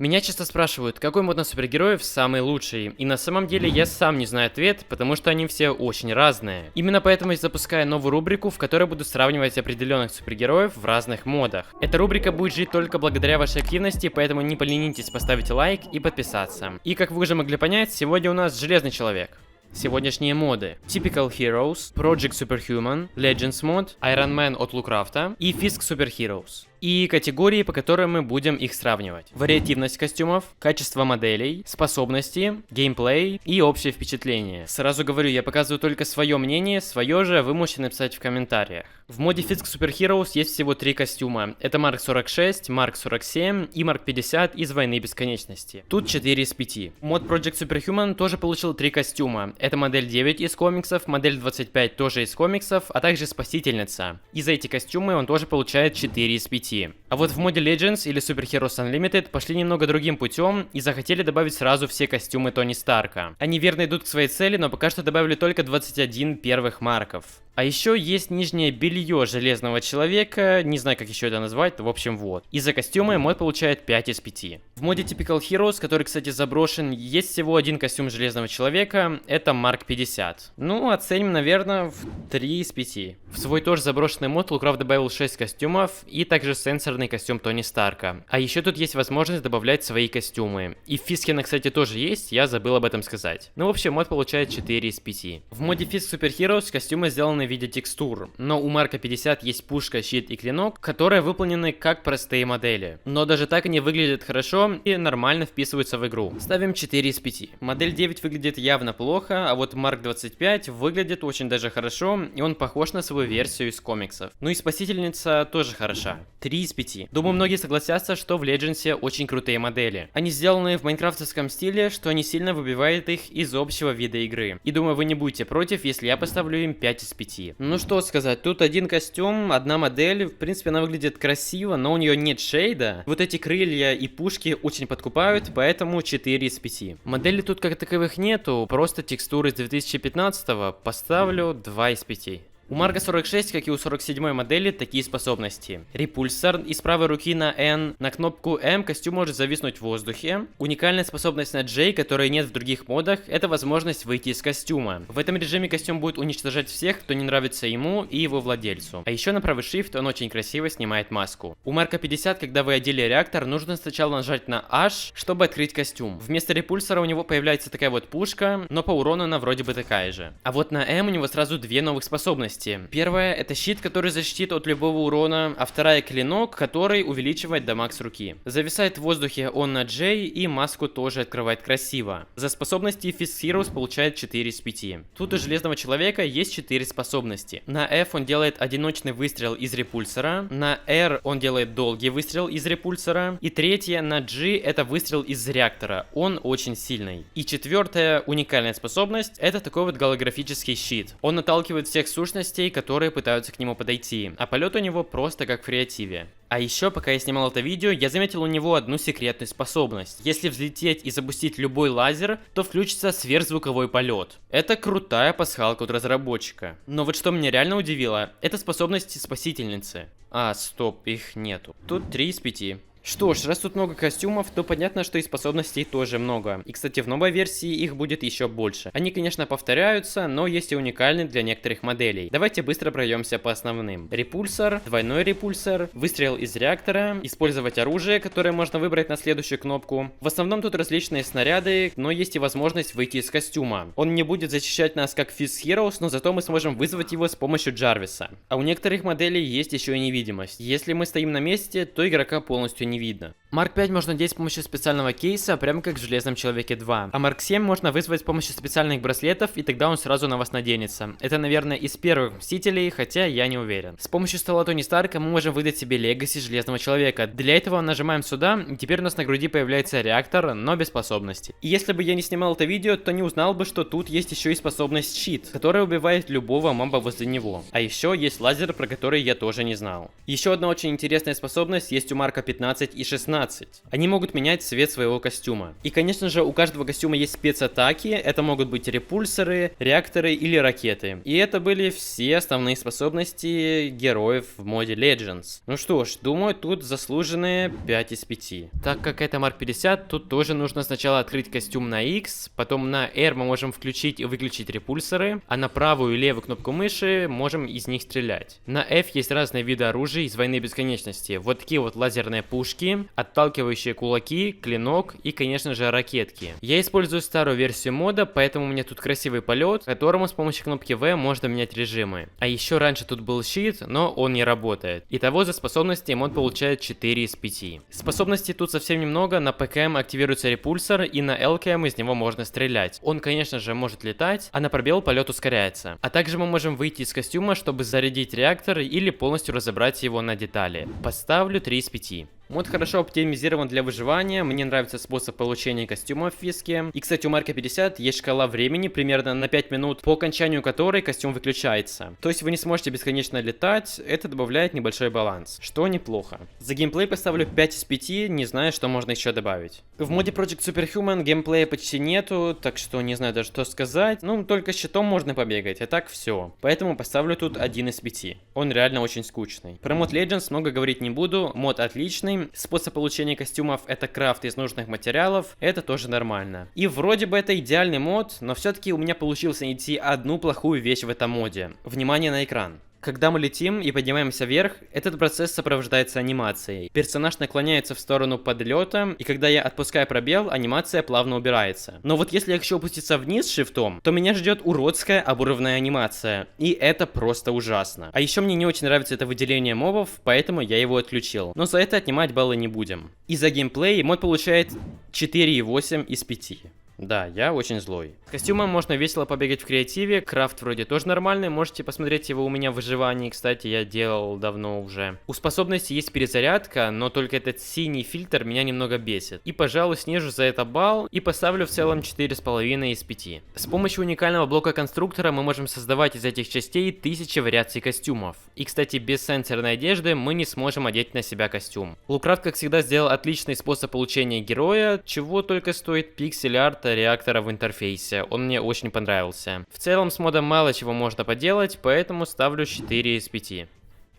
Меня часто спрашивают, какой мод на супергероев самый лучший, и на самом деле я сам не знаю ответ, потому что они все очень разные. Именно поэтому я запускаю новую рубрику, в которой буду сравнивать определенных супергероев в разных модах. Эта рубрика будет жить только благодаря вашей активности, поэтому не поленитесь поставить лайк и подписаться. И как вы уже могли понять, сегодня у нас Железный Человек. Сегодняшние моды: Typical Heroes, Project Superhuman, Legends мод, Iron Man от Лукрафта и Fisk Super Heroes. И категории, по которым мы будем их сравнивать: вариативность костюмов, качество моделей, способности, геймплей и общее впечатление. Сразу говорю, я показываю только свое мнение, свое же вы можете написать в комментариях. В моде Fisk Super Heroes есть всего 3 костюма. Это Марк 46, Марк 47 и Марк 50 из Войны Бесконечности. Тут 4 из 5. Мод Project Superhuman тоже получил 3 костюма. Это модель 9 из комиксов, модель 25 тоже из комиксов, а также Спасительница. И за эти костюмы он тоже получает 4 из 5. А вот в моде Legends или Super Heroes Unlimited пошли немного другим путем и захотели добавить сразу все костюмы Тони Старка. Они верно идут к своей цели, но пока что добавили только 21 первых марков. А еще есть нижнее белье Железного Человека, не знаю, как еще это назвать, в общем, вот. И за костюмы мод получает 5 из 5. В моде Typical Heroes, который, кстати, заброшен, есть всего один костюм Железного Человека, это Марк 50. Ну, оценим, наверное, в 3 из 5. В свой тоже заброшенный мод Лукрафт добавил 6 костюмов и также сенсорный костюм Тони Старка. А еще тут есть возможность добавлять свои костюмы. И в Фискена, кстати, тоже есть, я забыл об этом сказать. Ну, в общем, мод получает 4 из 5. В моде Fisk Super Heroes костюмы сделаны в виде текстур, но у Марка 50 есть пушка, щит и клинок, которые выполнены как простые модели. Но даже так они выглядят хорошо и нормально вписываются в игру. Ставим 4 из 5. Модель 9 выглядит явно плохо, а вот Марк 25 выглядит очень даже хорошо, и он похож на свою версию из комиксов. Ну и Спасительница тоже хороша. 3 из 5. Думаю, многие согласятся, что в Ледженсе очень крутые модели. Они сделаны в майнкрафтовском стиле, что не сильно выбивает их из общего вида игры. И думаю, вы не будете против, если я поставлю им 5 из 5. Ну что сказать, тут один костюм, одна модель, в принципе она выглядит красиво, но у нее нет шейда. Вот эти крылья и пушки очень подкупают, поэтому 4 из 5. Моделей тут как таковых нету, просто текстуры из 2015-го, поставлю 2 из 5. У Марка 46, как и у 47 модели, такие способности: репульсор, из правой руки на N, на кнопку M костюм может зависнуть в воздухе. Уникальная способность на J, которой нет в других модах, это возможность выйти из костюма. В этом режиме костюм будет уничтожать всех, кто не нравится ему и его владельцу. А еще на правый shift он очень красиво снимает маску. У Марка 50, когда вы одели реактор, нужно сначала нажать на H, чтобы открыть костюм. Вместо репульсора у него появляется такая вот пушка, но по урону она вроде бы такая же. А вот на M у него сразу 2 новых способности. Первая — это щит, который защитит от любого урона, а вторая — клинок, который увеличивает дамаг с руки. Зависает в воздухе он на J, и маску тоже открывает красиво. За способности Fisk Heroes получает 4 из 5. Тут у Железного Человека есть 4 способности. На F он делает одиночный выстрел из репульсора, на R он делает долгий выстрел из репульсора, и третья на G это выстрел из реактора, он очень сильный. И четвертая уникальная способность — это такой вот голографический щит. Он отталкивает всех сущностей, которые пытаются к нему подойти, а полет у него просто как в креативе. А еще, пока я снимал это видео, я заметил у него одну секретную способность. Если взлететь и запустить любой лазер, то включится сверхзвуковой полет. Это крутая пасхалка от разработчика. Но вот что меня реально удивило, это способности Спасительницы. А, стоп, их нету. Тут 3 из 5. Что ж, раз тут много костюмов, то понятно, что и способностей тоже много. И, кстати, в новой версии их будет еще больше. Они, конечно, повторяются, но есть и уникальные для некоторых моделей. Давайте быстро пройдемся по основным. Репульсор, двойной репульсор, выстрел из реактора, использовать оружие, которое можно выбрать на следующую кнопку. В основном тут различные снаряды, но есть и возможность выйти из костюма. Он не будет защищать нас как Fisk Heroes, но зато мы сможем вызвать его с помощью Джарвиса. А у некоторых моделей есть еще и невидимость. Если мы стоим на месте, то игрока полностью не видно. Марк 5 можно надеть с помощью специального кейса, прямо как в Железном Человеке 2. А Марк 7 можно вызвать с помощью специальных браслетов, и тогда он сразу на вас наденется. Это, наверное, из первых Мстителей, хотя я не уверен. С помощью стола Тони Старка мы можем выдать себе Легаси Железного Человека. Для этого нажимаем сюда, и теперь у нас на груди появляется реактор, но без способности. И если бы я не снимал это видео, то не узнал бы, что тут есть еще и способность щит, которая убивает любого моба возле него. А еще есть лазер, про который я тоже не знал. Еще одна очень интересная способность есть у Марка 15 и 16. 12. Они могут менять цвет своего костюма. И, конечно же, у каждого костюма есть спецатаки. Это могут быть репульсоры, реакторы или ракеты. И это были все основные способности героев в моде Legends. Ну что ж, думаю, тут заслуженные 5 из 5. Так как это Марк 50, тут тоже нужно сначала открыть костюм на X, потом на R мы можем включить и выключить репульсоры, а на правую и левую кнопку мыши можем из них стрелять. На F есть разные виды оружия из Войны Бесконечности. Вот такие вот лазерные пушки, отталкивающие кулаки, клинок и, конечно же, ракетки. Я использую старую версию мода, поэтому у меня тут красивый полет, которому с помощью кнопки V можно менять режимы. А еще раньше тут был щит, но он не работает. Итого за способности мод получает 4 из 5. Способностей тут совсем немного, на ПКМ активируется репульсор и на ЛКМ из него можно стрелять. Он, конечно же, может летать, а на пробел полет ускоряется. А также мы можем выйти из костюма, чтобы зарядить реактор или полностью разобрать его на детали. Поставлю 3 из 5. Мод хорошо оптимизирован для выживания, мне нравится способ получения костюма в фиске. И, кстати, у Марка 50 есть шкала времени, примерно на 5 минут, по окончанию которой костюм выключается. То есть вы не сможете бесконечно летать, это добавляет небольшой баланс, что неплохо. За геймплей поставлю 5 из 5, не знаю, что можно еще добавить. В моде Project Superhuman геймплея почти нету, так что не знаю даже что сказать. Ну, только щитом можно побегать, а так все. Поэтому поставлю тут 1 из 5. Он реально очень скучный. Про мод Legends много говорить не буду, мод отличный. Способ получения костюмов — это крафт из нужных материалов, это тоже нормально. И вроде бы это идеальный мод, но все-таки у меня получилось найти одну плохую вещь в этом моде. Внимание на экран. Когда мы летим и поднимаемся вверх, этот процесс сопровождается анимацией. Персонаж наклоняется в сторону подлета, и когда я отпускаю пробел, анимация плавно убирается. Но вот если я хочу опуститься вниз шифтом, то меня ждет уродская обурывная анимация. И это просто ужасно. А еще мне не очень нравится это выделение мобов, поэтому я его отключил. Но за это отнимать баллы не будем. И за геймплей мод получает 4,8 из 5. Да, я очень злой. С костюмом можно весело побегать в креативе, крафт вроде тоже нормальный, можете посмотреть его у меня в выживании, кстати, я делал давно уже. У способности есть перезарядка, но только этот синий фильтр меня немного бесит. И, пожалуй, снижу за это балл и поставлю в целом 4,5 из 5. С помощью уникального блока конструктора мы можем создавать из этих частей 1000 вариаций костюмов. И, кстати, без сенсорной одежды мы не сможем одеть на себя кострюм. Лукрафт, как всегда, сделал отличный способ получения героя, чего только стоит пиксель-арт реактора в интерфейсе, он мне очень понравился. В целом с модом мало чего можно поделать, поэтому ставлю 4 из 5.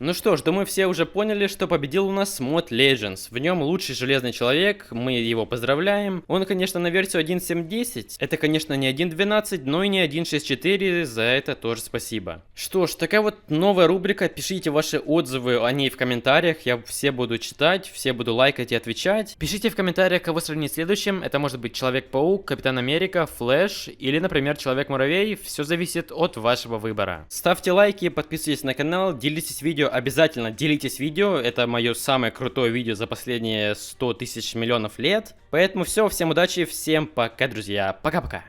Ну что ж, думаю, все уже поняли, что победил у нас мод Legends. В нем лучший железный человек, мы его поздравляем. Он, конечно, на версию 1.7.10. Это, конечно, не 1.12, но и не 1.6.4, за это тоже спасибо. Что ж, такая вот новая рубрика, пишите ваши отзывы о ней в комментариях, я все буду читать, все буду лайкать и отвечать. Пишите в комментариях, кого сравнить следующим, это может быть Человек-паук, Капитан Америка, Флэш или, например, Человек-муравей, все зависит от вашего выбора. Ставьте лайки, подписывайтесь на канал, делитесь видео. Обязательно делитесь видео, это мое самое крутое видео за последние 100 тысяч миллионов лет. Поэтому все, всем удачи, всем пока, друзья, пока-пока.